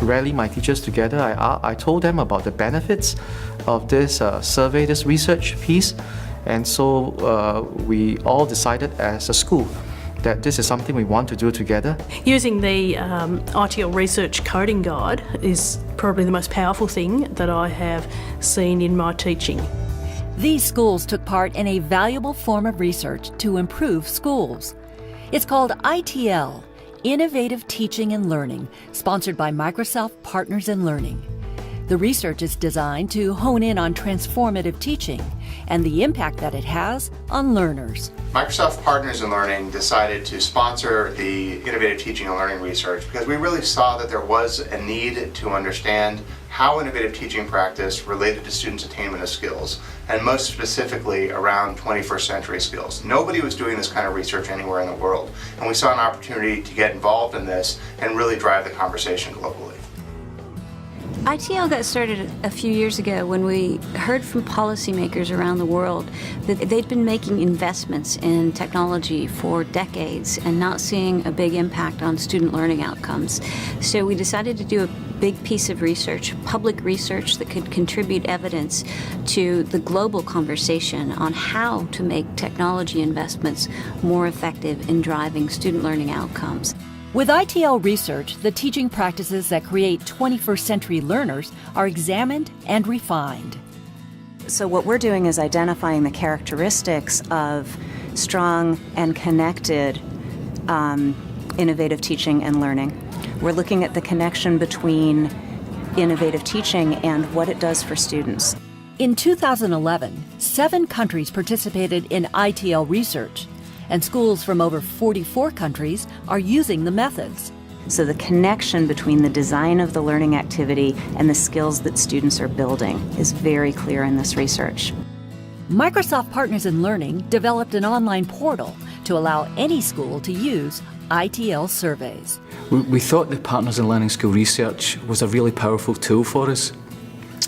rally my teachers together. I told them about the benefits of this survey, this research piece, and so we all decided as a school that this is something we want to do together. Using the ITL Research Coding Guide is probably the most powerful thing that I have seen in my teaching. These schools took part in a valuable form of research to improve schools. It's called ITL, Innovative Teaching and Learning, sponsored by Microsoft Partners in Learning. The research is designed to hone in on transformative teaching and the impact that it has on learners. Microsoft Partners in Learning decided to sponsor the Innovative Teaching and Learning research because we really saw that there was a need to understand how innovative teaching practice related to students' attainment of skills, and most specifically around 21st century skills. Nobody was doing this kind of research anywhere in the world, and we saw an opportunity to get involved in this and really drive the conversation globally. ITL got started a few years ago when we heard from policymakers around the world that they'd been making investments in technology for decades and not seeing a big impact on student learning outcomes. So we decided to do a big piece of research, public research that could contribute evidence to the global conversation on how to make technology investments more effective in driving student learning outcomes. With ITL research, the teaching practices that create 21st century learners are examined and refined. So what we're doing is identifying the characteristics of strong and connected innovative teaching and learning. We're looking at the connection between innovative teaching and what it does for students. In 2011, 7 countries participated in ITL research, and schools from over 44 countries are using the methods. So the connection between the design of the learning activity and the skills that students are building is very clear in this research. Microsoft Partners in Learning developed an online portal to allow any school to use ITL surveys. We thought the Partners in Learning School research was a really powerful tool for us.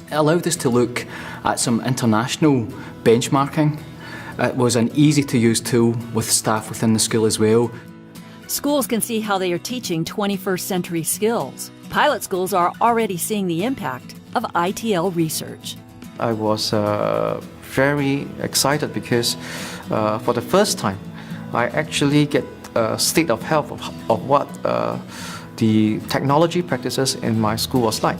It allowed us to look at some international benchmarking. It was an easy-to-use tool with staff within the school as well. Schools can see how they are teaching 21st century skills. Pilot schools are already seeing the impact of ITL research. I was very excited because for the first time I actually get a state of health of what the technology practices in my school was like.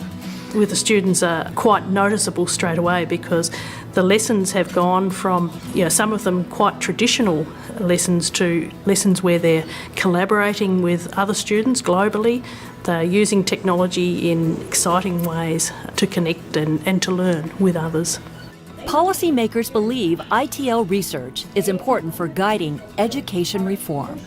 With the students are quite noticeable straight away because the lessons have gone from, some of them quite traditional lessons to lessons where they're collaborating with other students globally. They're using technology in exciting ways to connect and to learn with others. Policymakers believe ITL research is important for guiding education reform.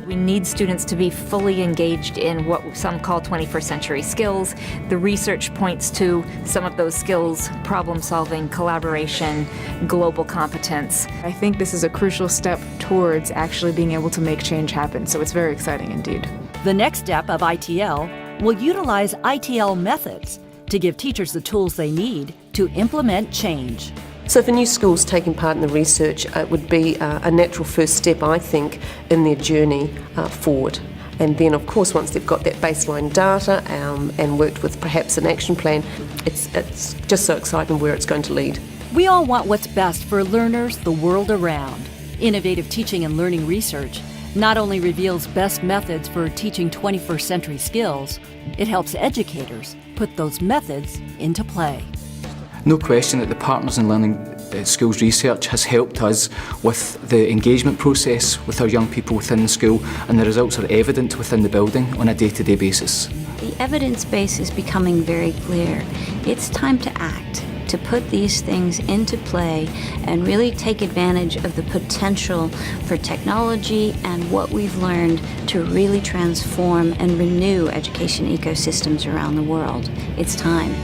We need students to be fully engaged in what some call 21st century skills. The research points to some of those skills: problem solving, collaboration, global competence. I think this is a crucial step towards actually being able to make change happen, so it's very exciting indeed. The next step of ITL will utilize ITL methods to give teachers the tools they need to implement change. So for new schools taking part in the research, it would be a natural first step, I think, in their journey forward. And then, of course, once they've got that baseline data and worked with perhaps an action plan, it's just so exciting where it's going to lead. We all want what's best for learners the world around. Innovative teaching and learning research not only reveals best methods for teaching 21st century skills, it helps educators put those methods into play. No question that the Partners in Learning Schools research has helped us with the engagement process with our young people within the school, and the results are evident within the building on a day-to-day basis. The evidence base is becoming very clear. It's time to act, to put these things into play and really take advantage of the potential for technology and what we've learned to really transform and renew education ecosystems around the world. It's time.